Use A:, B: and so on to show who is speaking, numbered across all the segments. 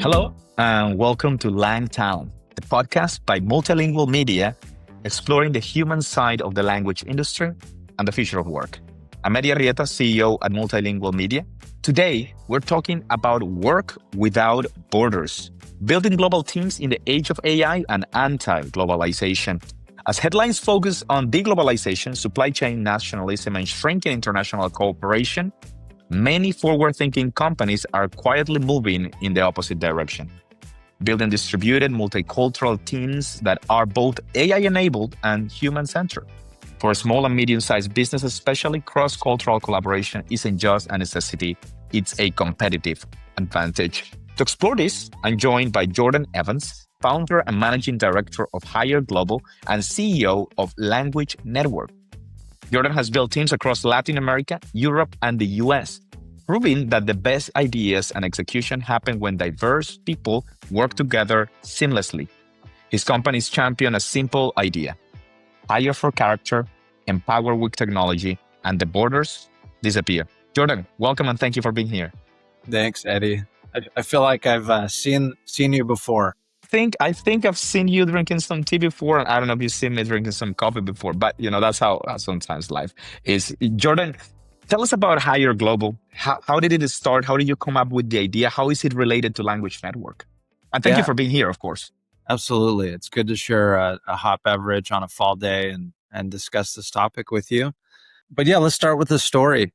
A: Hello, and welcome to Langtown, the podcast by Multilingual Media, exploring the human side of the language industry and the future of work. I'm Eddie Arrieta, CEO at Multilingual Media. Today, we're talking about work without borders, building global teams in the age of AI and anti-globalization. As headlines focus on deglobalization, supply chain nationalism, and shrinking international cooperation, many forward-thinking companies are quietly moving in the opposite direction, building distributed multicultural teams that are both AI-enabled and human-centered. For small and medium-sized businesses, especially, cross-cultural collaboration isn't just a necessity, it's a competitive advantage. To explore this, I'm joined by Jordan Evans, founder and managing director of HireGlobal and CEO of Language Network. Jordan has built teams across Latin America, Europe, and the US, proving that the best ideas and execution happen when diverse people work together seamlessly. His companies champion a simple idea: hire for character, empower with technology, and the borders disappear. Jordan, welcome and thank you for being here.
B: Thanks, Eddie. I feel like I've seen you before.
A: I think I've seen you drinking some tea before, and I don't know if you've seen me drinking some coffee before, but that's how sometimes life is. Jordan, tell us about HireGlobal. How did it start? How did you come up with the idea? How is it related to Language Network? And thank you for being here, of course.
B: Absolutely. It's good to share a hot beverage on a fall day and discuss this topic with you. But yeah, let's start with the story.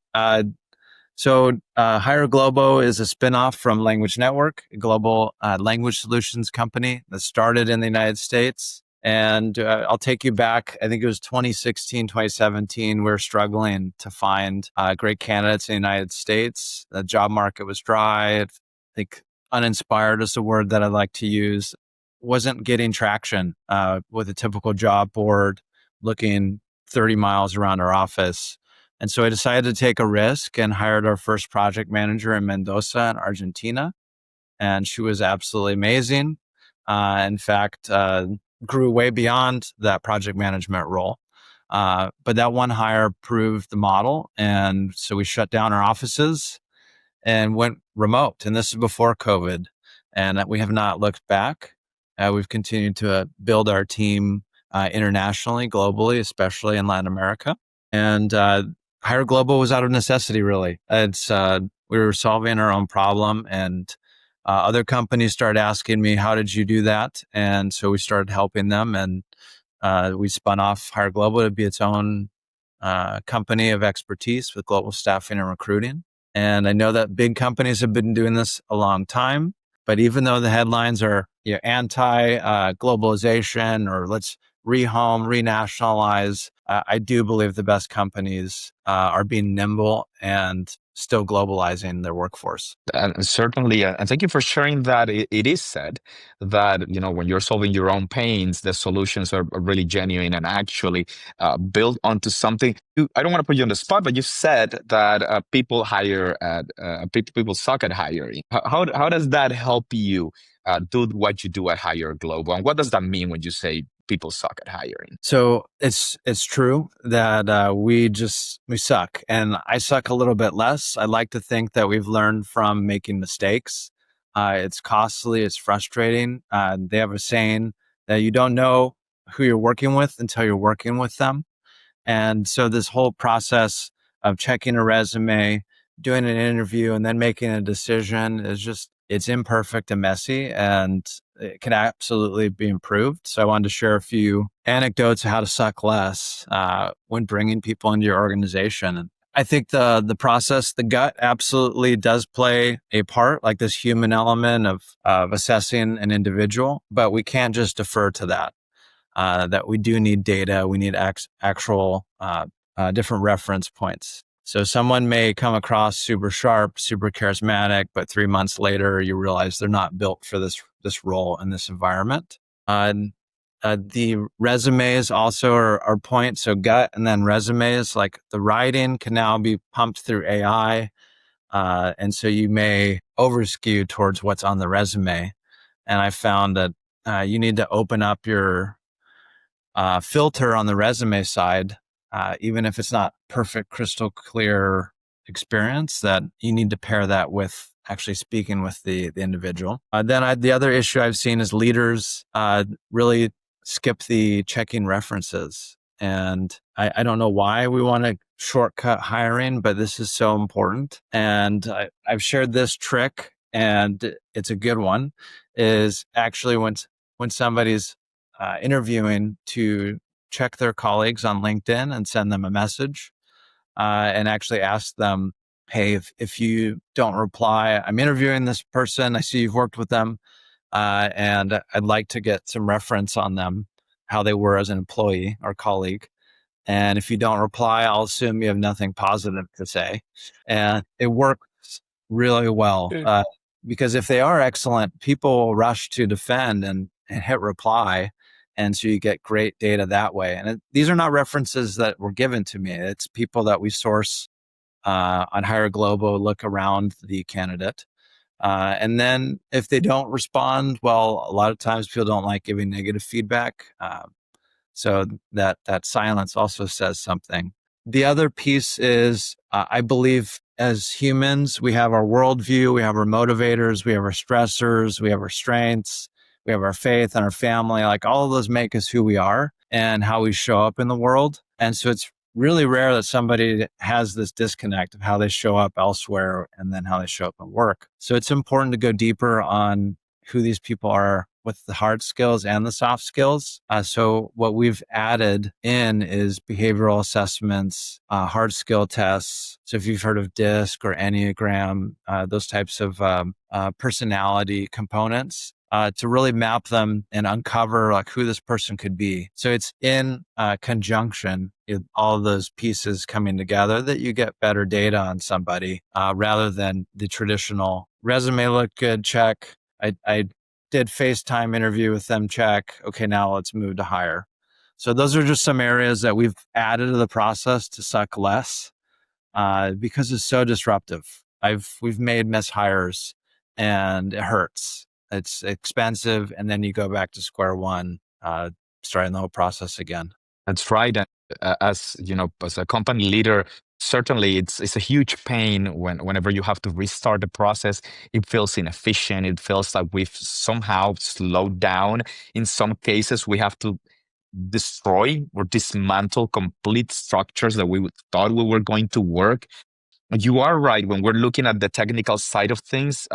B: So HireGlobal is a spinoff from Language Network, a global language solutions company that started in the United States. And I'll take you back. I think it was 2016, 2017. We were struggling to find great candidates in the United States. The job market was dry. I think uninspired is the word that I like to use. Wasn't getting traction with a typical job board looking 30 miles around our office. And so I decided to take a risk and hired our first project manager in Mendoza in Argentina. And she was absolutely amazing. In fact, grew way beyond that project management role. But that one hire proved the model. And so we shut down our offices and went remote. And this is before COVID. And we have not looked back. We've continued to build our team internationally, globally, especially in Latin America. And HireGlobal was out of necessity, really. We were solving our own problem, and other companies started asking me, how did you do that? And so we started helping them, and we spun off HireGlobal to be its own company of expertise with global staffing and recruiting. And I know that big companies have been doing this a long time, but even though the headlines are anti-globalization or let's rehome, renationalize, I do believe the best companies are being nimble and still globalizing their workforce.
A: And certainly, and thank you for sharing that. It is said that, when you're solving your own pains, the solutions are really genuine and actually built onto something. I don't want to put you on the spot, but you said that people suck at hiring. How does that help you do what you do at HireGlobal? And what does that mean when you say people suck at hiring?
B: So it's true that we suck, and I suck a little bit less. I like to think that we've learned from making mistakes. It's costly, it's frustrating. They have a saying that you don't know who you're working with until you're working with them. And so this whole process of checking a resume, doing an interview, and then making a decision it's imperfect and messy, and it can absolutely be improved. So I wanted to share a few anecdotes of how to suck less when bringing people into your organization. And I think the process, the gut absolutely does play a part, like this human element of assessing an individual, but we can't just defer to that. That we do need data. We need actual different reference points. So someone may come across super sharp, super charismatic, but 3 months later, you realize they're not built for this role in this environment. The resumes also are point. So gut and then resumes, like the writing can now be pumped through AI. And so you may overskew towards what's on the resume. And I found that you need to open up your filter on the resume side, even if it's not perfect, crystal clear experience that you need to pair that with actually speaking with the individual. The other issue I've seen is leaders really skip the checking references. And I don't know why we want to shortcut hiring, but this is so important. And I've shared this trick, and it's a good one, is actually when somebody's interviewing, to check their colleagues on LinkedIn and send them a message and actually ask them, hey, if you don't reply, I'm interviewing this person. I see you've worked with them, and I'd like to get some reference on them, how they were as an employee or colleague. And if you don't reply, I'll assume you have nothing positive to say. And it works really well because if they are excellent, people will rush to defend and hit reply. And so you get great data that way. And these are not references that were given to me. It's people that we source on HireGlobal, look around the candidate. And then if they don't respond, well, a lot of times people don't like giving negative feedback. So that silence also says something. The other piece is, I believe as humans, we have our worldview, we have our motivators, we have our stressors, we have our strengths, we have our faith and our family. Like all of those make us who we are and how we show up in the world. And so it's really rare that somebody has this disconnect of how they show up elsewhere and then how they show up at work. So it's important to go deeper on who these people are with the hard skills and the soft skills. So what we've added in is behavioral assessments, hard skill tests. So if you've heard of DISC or Enneagram, those types of personality components, to really map them and uncover like who this person could be. So it's in conjunction with all of those pieces coming together that you get better data on somebody rather than the traditional resume look good, check. I did FaceTime interview with them, check. Okay, now let's move to hire. So those are just some areas that we've added to the process to suck less because it's so disruptive. We've made mishires and it hurts. It's expensive, and then you go back to square one, starting the whole process again.
A: That's right. And as you know, as a company leader, certainly it's a huge pain whenever you have to restart the process. It feels inefficient. It feels like we've somehow slowed down. In some cases, we have to destroy or dismantle complete structures that we thought we were going to work. You are right. When we're looking at the technical side of things,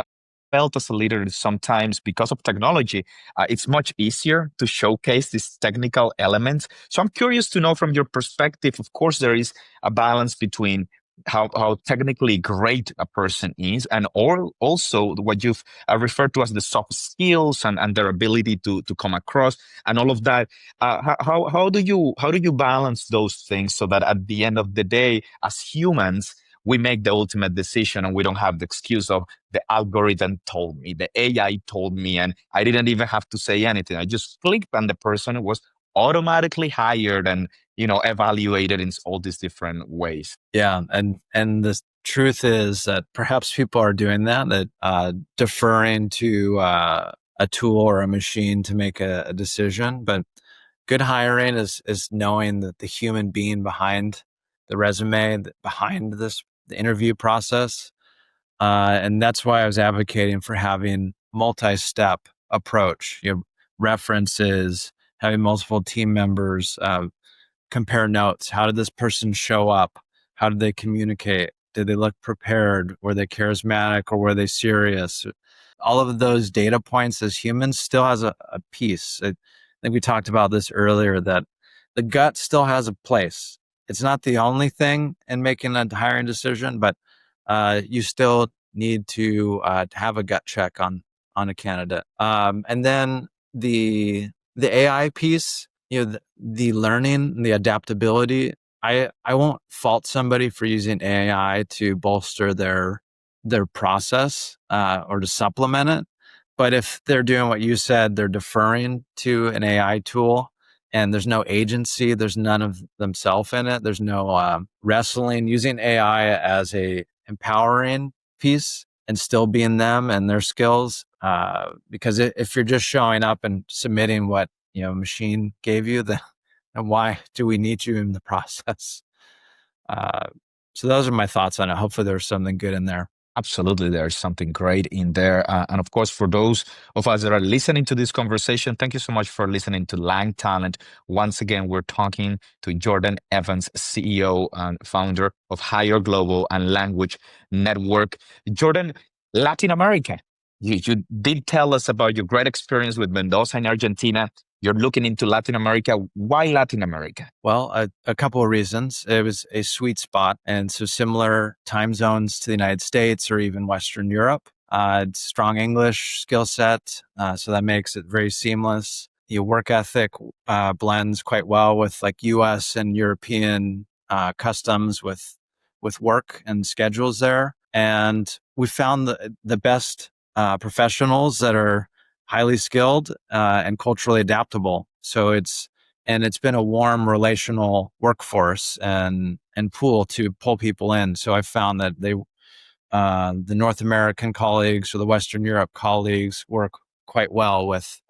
A: felt as a leader sometimes because of technology, it's much easier to showcase these technical elements. So I'm curious to know from your perspective, of course, there is a balance between how technically great a person is and or also what you've referred to as the soft skills and their ability to come across and all of that. How do you balance those things so that at the end of the day, as humans, we make the ultimate decision and we don't have the excuse of the algorithm told me, the AI told me, and I didn't even have to say anything. I just clicked and the person was automatically hired and, evaluated in all these different ways.
B: Yeah. And the truth is that perhaps people are doing that deferring to a tool or a machine to make a decision. But good hiring is knowing that the human being behind the resume, behind the interview process. And that's why I was advocating for having multi-step approach, references, having multiple team members, compare notes. How did this person show up? How did they communicate? Did they look prepared? Were they charismatic or were they serious? All of those data points as humans still has a piece. I think we talked about this earlier, that the gut still has a place. It's not the only thing in making a hiring decision, but you still need to have a gut check on a candidate. And then the AI piece, the learning, the adaptability. I won't fault somebody for using AI to bolster their process or to supplement it. But if they're doing what you said, they're deferring to an AI tool, and there's no agency, there's none of themselves in it. There's no wrestling, using AI as a empowering piece and still being them and their skills. Because if you're just showing up and submitting what a machine gave you, then why do we need you in the process? So those are my thoughts on it. Hopefully there's something good in there.
A: Absolutely, there's something great in there. And of course, for those of us that are listening to this conversation, thank you so much for listening to Lang Talent. Once again, we're talking to Jordan Evans, CEO and founder of HireGlobal and Language Network. Jordan, Latin America. You did tell us about your great experience with Mendoza in Argentina. You're looking into Latin America. Why Latin America?
B: Well, a couple of reasons. It was a sweet spot. And so similar time zones to the United States or even Western Europe. Strong English skill set. So that makes it very seamless. Your work ethic blends quite well with like US and European customs with work and schedules there. And we found the best professionals that are highly skilled and culturally adaptable. So it's been a warm relational workforce and pool to pull people in. So I found that the North American colleagues or the Western Europe colleagues work quite well with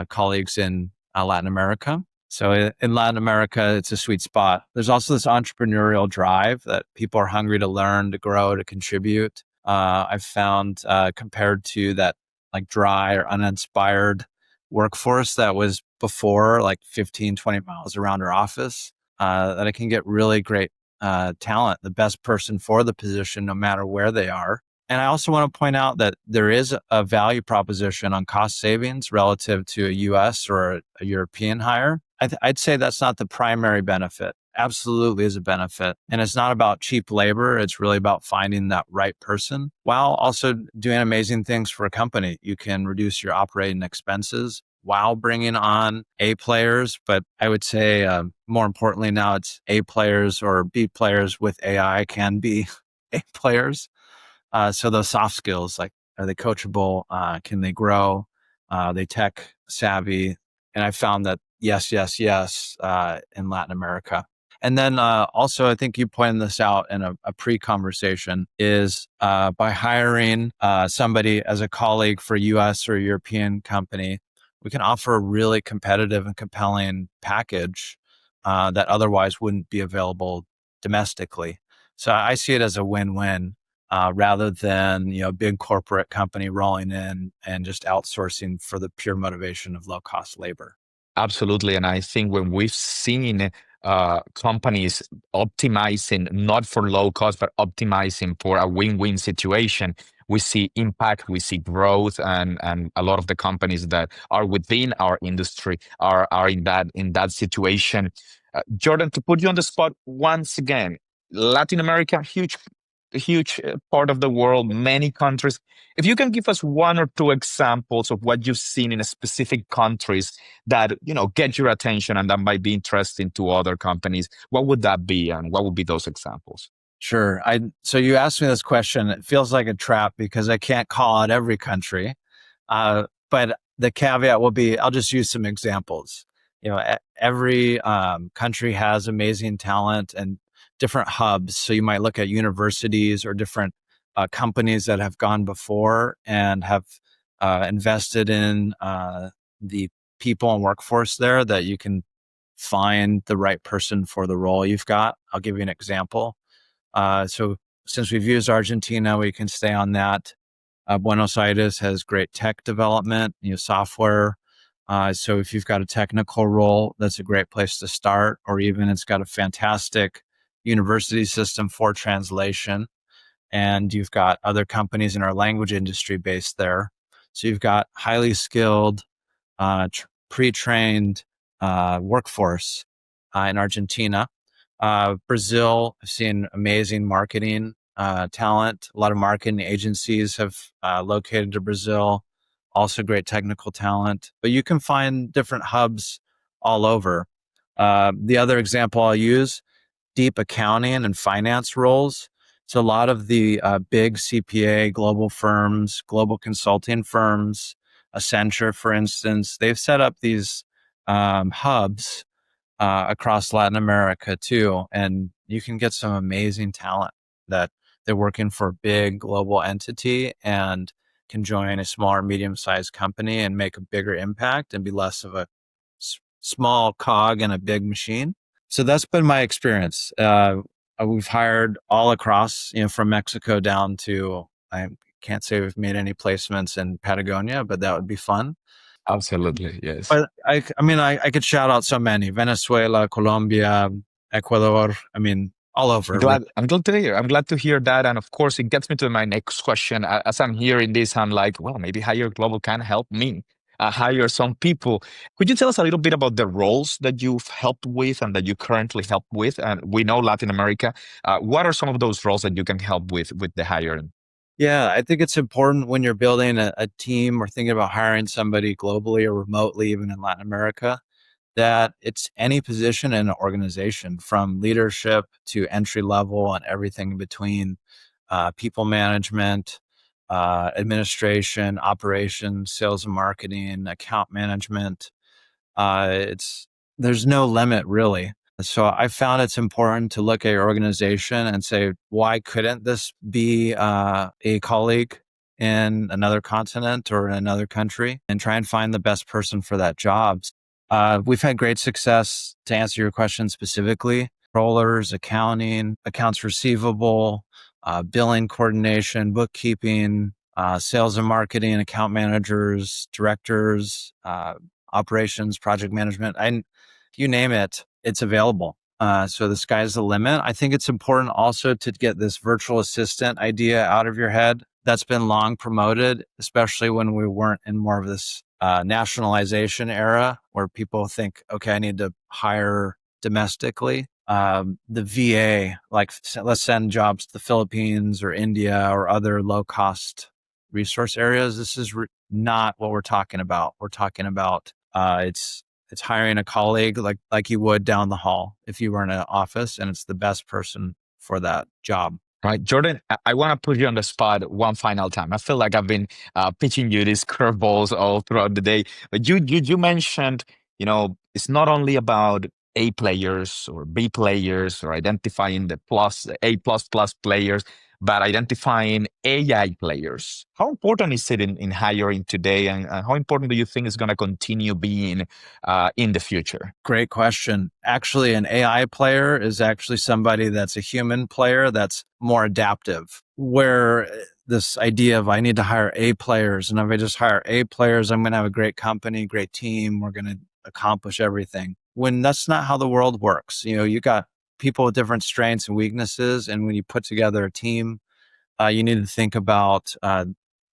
B: colleagues in Latin America. So in Latin America, it's a sweet spot. There's also this entrepreneurial drive that people are hungry to learn, to grow, to contribute. I've found compared to that like dry or uninspired workforce that was before like 15, 20 miles around our office, that I can get really great talent, the best person for the position, no matter where they are. And I also want to point out that there is a value proposition on cost savings relative to a US or a European hire. I'd say that's not the primary benefit. Absolutely is a benefit. And it's not about cheap labor. It's really about finding that right person while also doing amazing things for a company. You can reduce your operating expenses while bringing on A players. But I would say more importantly now it's A players or B players with AI can be A players. So those soft skills, like are they coachable? Can they grow? Are they tech savvy? And I found that yes, in Latin America. And then also, I think you pointed this out in a pre-conversation, is by hiring somebody as a colleague for a US or European company, we can offer a really competitive and compelling package that otherwise wouldn't be available domestically. So I see it as a win-win. Rather than a big corporate company rolling in and just outsourcing for the pure motivation of low cost labor.
A: Absolutely. And I think when we've seen companies optimizing not for low cost, but optimizing for a win-win situation, we see impact, we see growth, and a lot of the companies that are within our industry are in that situation. Jordan, to put you on the spot once again, Latin America, huge part of the world, many countries. If you can give us one or two examples of what you've seen in specific countries that get your attention and that might be interesting to other companies, what would that be, and what would be those examples?
B: Sure. So you asked me this question. It feels like a trap because I can't call out every country. But the caveat will be, I'll just use some examples. Every country has amazing talent and different hubs. So you might look at universities or different companies that have gone before and have invested in the people and workforce there that you can find the right person for the role you've got. I'll give you an example. So since we've used Argentina, we can stay on that. Buenos Aires has great tech development, software. So if you've got a technical role, that's a great place to start, or even it's got a fantastic university system for translation. And you've got other companies in our language industry based there. So you've got highly skilled, pre-trained workforce in Argentina. Brazil, I've seen amazing marketing talent. A lot of marketing agencies have located to Brazil. Also great technical talent. But you can find different hubs all over. The other example I'll use, deep accounting and finance roles. So a lot of the big CPA global firms, global consulting firms, Accenture, for instance, they've set up these hubs across Latin America too. And you can get some amazing talent that they're working for a big global entity and can join a smaller, medium-sized company and make a bigger impact and be less of a small cog in a big machine. So that's been my experience. we've hired all across, from Mexico down to, I can't say we've made any placements in Patagonia, but that would be fun.
A: Absolutely, yes.
B: But I could shout out so many: Venezuela, Colombia, Ecuador. All over.
A: I'm glad to hear. I'm glad to hear that. And of course, it gets me to my next question. As I'm hearing this, I'm like, well, maybe HireGlobal can help me hire some people. Could you tell us a little bit about the roles that you've helped with and that you currently help with? And we know Latin America. What are some of those roles that you can help with the hiring?
B: Yeah, I think it's important when you're building a team or thinking about hiring somebody globally or remotely, even in Latin America, that it's any position in an organization, from leadership to entry level and everything in between, people management, administration, operations, sales and marketing, account management. It's There's no limit, really. So I found it's important to look at your organization and say, why couldn't this be a colleague in another continent or in another country, and try and find the best person for that job. We've had great success, to answer your question specifically: controllers, accounting, accounts receivable, billing coordination, bookkeeping, sales and marketing, account managers, directors, operations, project management, and you name it, it's available. So the sky's the limit. I think it's important also to get this virtual assistant idea out of your head. That's been long promoted, especially when we weren't in more of this nationalization era where people think, okay, I need to hire domestically. The VA, let's send jobs to the Philippines or India or other low cost resource areas. This is not what we're talking about. We're talking about it's hiring a colleague like you would down the hall if you were in an office, and it's the best person for that job.
A: Right, Jordan, I want to put you on the spot one final time. I feel like I've been pitching you these curveballs all throughout the day, but you mentioned, it's not only about A players or B players or identifying the A plus plus players, but identifying AI players. How important is it in hiring today, and how important do you think is going to continue being in the future?
B: Great question. Actually, an AI player is actually somebody that's a human player that's more adaptive, where this idea of I need to hire A players, and if I just hire A players, I'm going to have a great company, great team, we're going to accomplish everything. When that's not how the world works. You got people with different strengths and weaknesses, and when you put together a team, you need to think about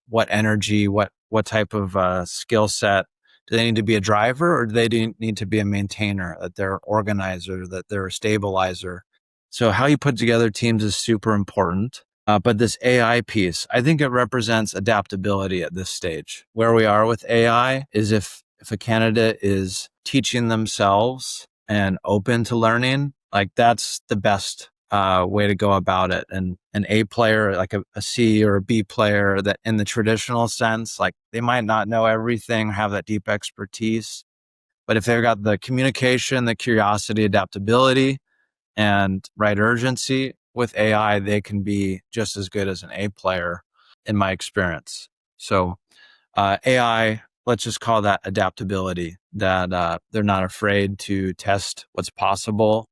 B: what energy, what type of skill set. Do they need to be a driver, or do they need to be a maintainer, that they're an organizer, that they're a stabilizer? So how you put together teams is super important. But this AI piece, I think it represents adaptability at this stage. Where we are with AI is if a candidate is teaching themselves and open to learning, like that's the best way to go about it. And an A player, like a C or a B player, that in the traditional sense, like they might not know everything, have that deep expertise, but if they've got the communication, the curiosity, adaptability, and right urgency with AI, they can be just as good as an A player, in my experience. So AI, let's just call that adaptability, that they're not afraid to test what's possible.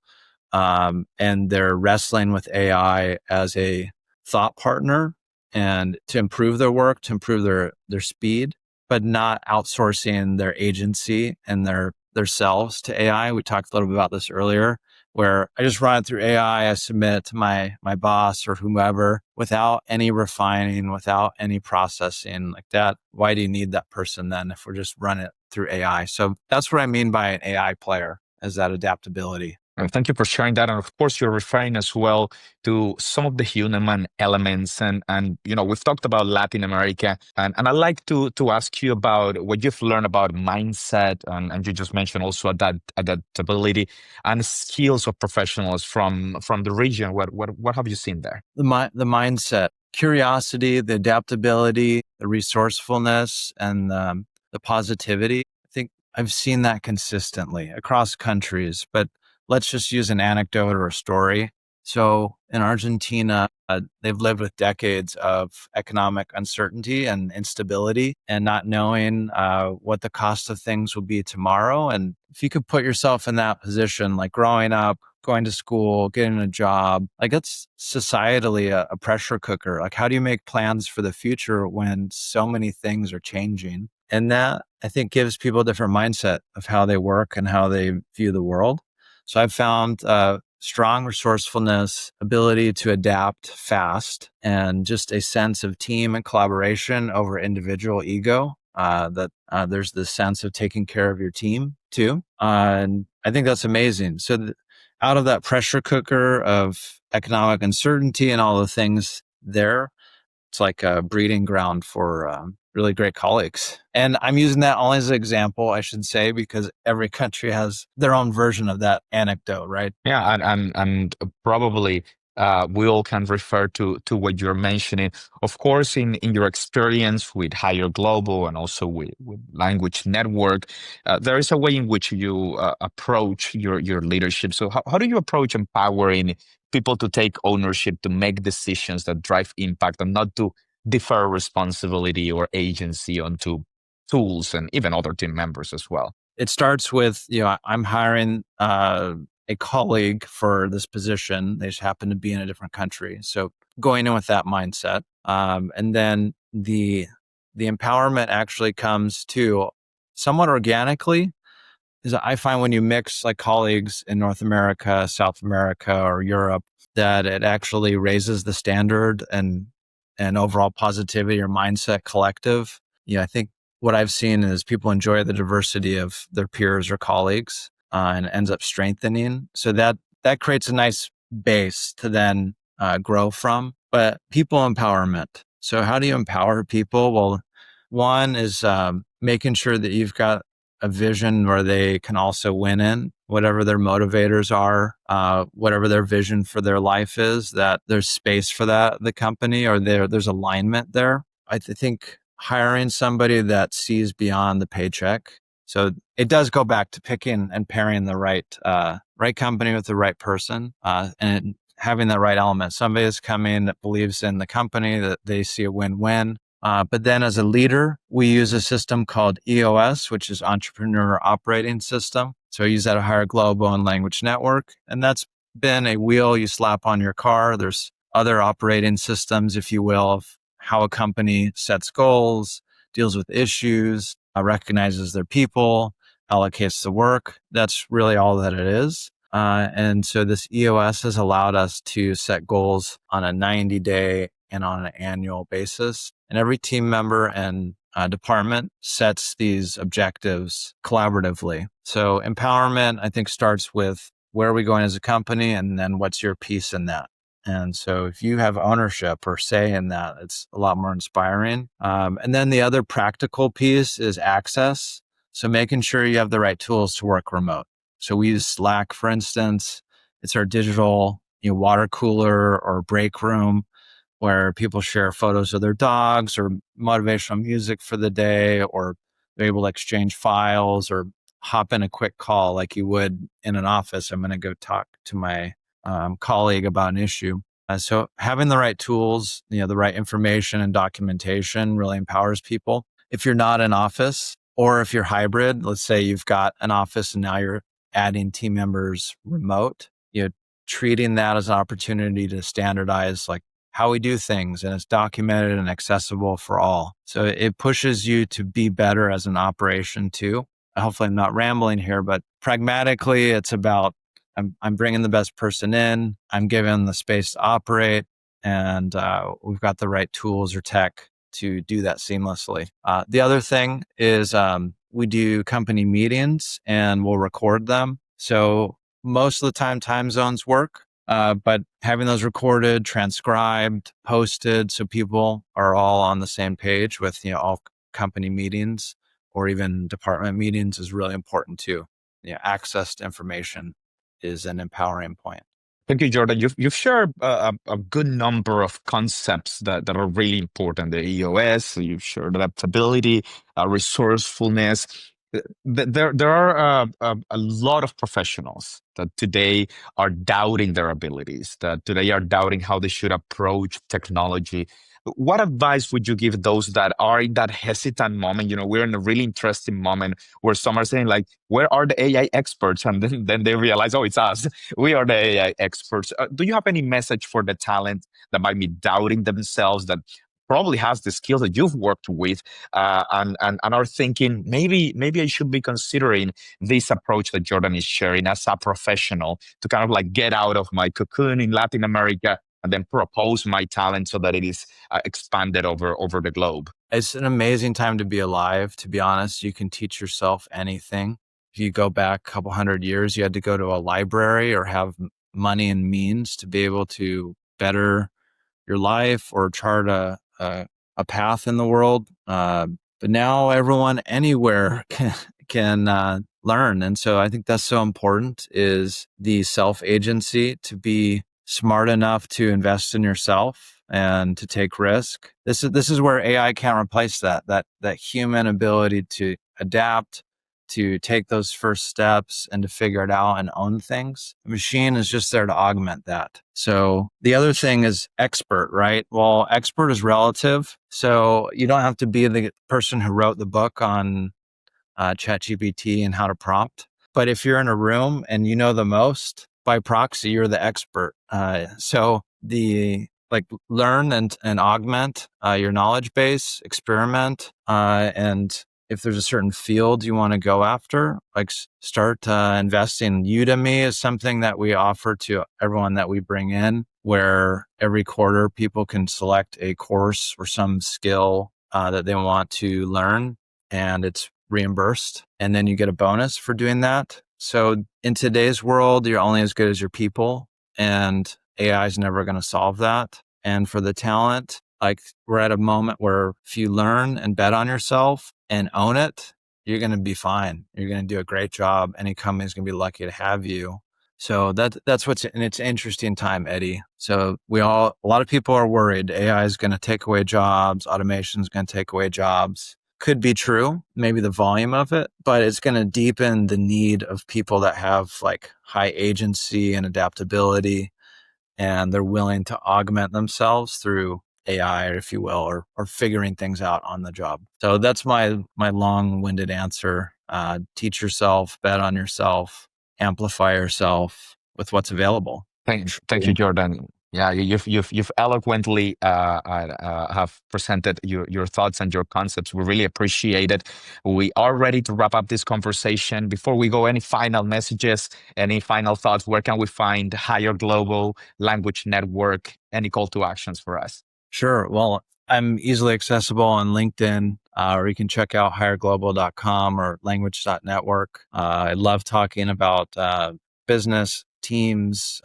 B: And they're wrestling with AI as a thought partner and to improve their work, to improve their speed, but not outsourcing their agency and their selves to AI. We talked a little bit about this earlier, where I just run it through AI, I submit it to my boss or whomever without any refining, without any processing like that. Why do you need that person then if we're just running it through AI? So that's what I mean by an AI player, is that adaptability.
A: Thank you for sharing that. And of course, you're referring as well to some of the human elements. And we've talked about Latin America. And I'd like to ask you about what you've learned about mindset. And you just mentioned also adaptability and skills of professionals from the region. What have you seen there?
B: The mindset, curiosity, the adaptability, the resourcefulness, and the positivity. I think I've seen that consistently across countries, but let's just use an anecdote or a story. So in Argentina, they've lived with decades of economic uncertainty and instability and not knowing what the cost of things will be tomorrow. And if you could put yourself in that position, like growing up, going to school, getting a job, like it's societally a pressure cooker. Like, how do you make plans for the future when so many things are changing? And that, I think, gives people a different mindset of how they work and how they view the world. So I've found strong resourcefulness, ability to adapt fast, and just a sense of team and collaboration over individual ego. There's this sense of taking care of your team too. And I think that's amazing. So out of that pressure cooker of economic uncertainty and all the things there, it's like a breeding ground for really great colleagues. And I'm using that only as an example, I should say, because every country has their own version of that anecdote, right?
A: Yeah, and probably we all can refer to what you're mentioning. Of course, in your experience with HireGlobal and also with Language Network, there is a way in which you approach your leadership. So how do you approach empowering people to take ownership, to make decisions that drive impact, and not to defer responsibility or agency onto tools and even other team members as well?
B: It starts with, I'm hiring a colleague for this position. They just happen to be in a different country. So going in with that mindset. And then the empowerment actually comes to somewhat organically. Is I find when you mix like colleagues in North America, South America, or Europe, that it actually raises the standard and overall positivity or mindset collective. I think what I've seen is people enjoy the diversity of their peers or colleagues, and ends up strengthening. So that creates a nice base to then grow from. But people empowerment. So how do you empower people? Well, one is making sure that you've got a vision where they can also win in whatever their motivators are, whatever their vision for their life is, that there's space for that, the company, or there's alignment there. I think hiring somebody that sees beyond the paycheck. So it does go back to picking and pairing the right company with the right person, and having the right element. Somebody is coming that believes in the company, that they see a win-win. But then as a leader, we use a system called EOS, which is Entrepreneur Operating System. So I use that at HireGlobal and Language Network. And that's been a wheel you slap on your car. There's other operating systems, if you will, of how a company sets goals, deals with issues, recognizes their people, allocates the work. That's really all that it is. And so this EOS has allowed us to set goals on a 90-day and on an annual basis. And every team member and department sets these objectives collaboratively. So empowerment, I think, starts with where are we going as a company, and then what's your piece in that? And so if you have ownership or say in that, it's a lot more inspiring. And then the other practical piece is access. So making sure you have the right tools to work remote. So we use Slack, for instance. It's our digital water cooler or break room where people share photos of their dogs or motivational music for the day, or they're able to exchange files or hop in a quick call like you would in an office. I'm going to go talk to my colleague about an issue. So having the right tools, the right information and documentation really empowers people. If you're not in office, or if you're hybrid, let's say you've got an office and now you're adding team members remote, treating that as an opportunity to standardize like how we do things, and it's documented and accessible for all. So it pushes you to be better as an operation too. Hopefully I'm not rambling here, but pragmatically it's about I'm bringing the best person in, I'm giving the space to operate, and we've got the right tools or tech to do that seamlessly. The other thing is we do company meetings and we'll record them. So most of the time zones work. But having those recorded, transcribed, posted, so people are all on the same page with all company meetings or even department meetings is really important too. Access to information is an empowering point.
A: Thank you, Jordan. You've shared a good number of concepts that are really important. The EOS, you've shared adaptability, resourcefulness. There are a lot of professionals that today are doubting their abilities, that today are doubting how they should approach technology. What advice would you give those that are in that hesitant moment? We're in a really interesting moment where some are saying like, where are the AI experts? And then they realize, oh, it's us. We are the AI experts. Do you have any message for the talent that might be doubting themselves, that probably has the skills that you've worked with, and are thinking maybe I should be considering this approach that Jordan is sharing as a professional to kind of like get out of my cocoon in Latin America and then propose my talent so that it is expanded over the globe?
B: It's an amazing time to be alive, to be honest. You can teach yourself anything. If you go back a couple hundred years, you had to go to a library or have money and means to be able to better your life or chart a path in the world. But now everyone anywhere can learn. And so I think that's so important, is the self-agency, to be smart enough to invest in yourself and to take risk. This is where AI can't replace that human ability to adapt, to take those first steps and to figure it out and own things. The machine is just there to augment that. So the other thing is expert, right? Well, expert is relative. So you don't have to be the person who wrote the book on ChatGPT and how to prompt. But if you're in a room and you know the most, by proxy, you're the expert. So learn and augment your knowledge base, experiment, and if there's a certain field you want to go after, like start investing. Udemy is something that we offer to everyone that we bring in, where every quarter people can select a course or some skill that they want to learn, and it's reimbursed. And then you get a bonus for doing that. So in today's world, you're only as good as your people, and AI is never going to solve that. And for the talent, like, we're at a moment where if you learn and bet on yourself and own it, you're going to be fine. You're going to do a great job. Any company is going to be lucky to have you. So that's and it's an interesting time, Eddie. So a lot of people are worried AI is going to take away jobs. Automation is going to take away jobs. Could be true, maybe the volume of it, but it's going to deepen the need of people that have like high agency and adaptability, and they're willing to augment themselves through AI, if you will, or figuring things out on the job. So that's my long-winded answer. Teach yourself, bet on yourself, amplify yourself with what's available.
A: Thank you, Jordan. Yeah, you've eloquently have presented your thoughts and your concepts. We really appreciate it. We are ready to wrap up this conversation. Before we go, any final messages, any final thoughts? Where can we find HireGlobal, Language Network? Any call to actions for us?
B: Sure. Well, I'm easily accessible on LinkedIn, or you can check out HireGlobal.com or language.network. I love talking about business teams.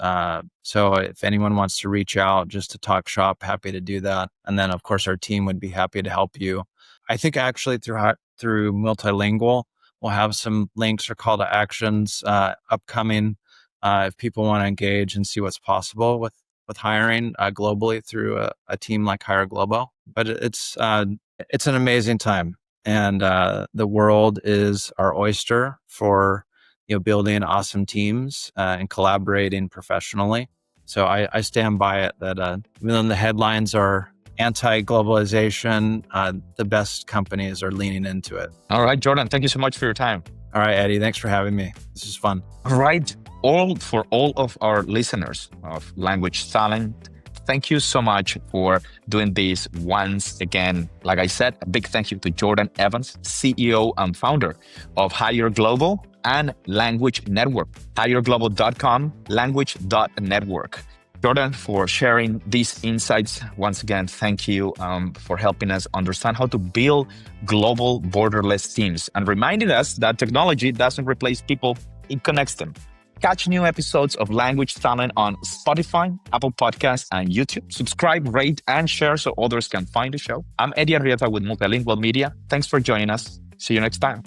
B: So if anyone wants to reach out just to talk shop, happy to do that. And then, of course, our team would be happy to help you. I think actually through MultiLingual, we'll have some links or call to actions upcoming if people want to engage and see what's possible with hiring globally through a team like HireGlobal. But it's an amazing time, and the world is our oyster for building awesome teams and collaborating professionally. So I stand by it that even though the headlines are anti-globalization, the best companies are leaning into it.
A: All right, Jordan, thank you so much for your time.
B: All right, Eddie, thanks for having me. This is fun.
A: All right, for all of our listeners of Language Talent, thank you so much for doing this once again. Like I said, a big thank you to Jordan Evans, CEO and founder of HireGlobal and Language Network. HireGlobal.com, language.network. Jordan, for sharing these insights. Once again, thank you for helping us understand how to build global borderless teams and reminding us that technology doesn't replace people, it connects them. Catch new episodes of Language Talent on Spotify, Apple Podcasts, and YouTube. Subscribe, rate, and share so others can find the show. I'm Eddie Arrieta with MultiLingual Media. Thanks for joining us. See you next time.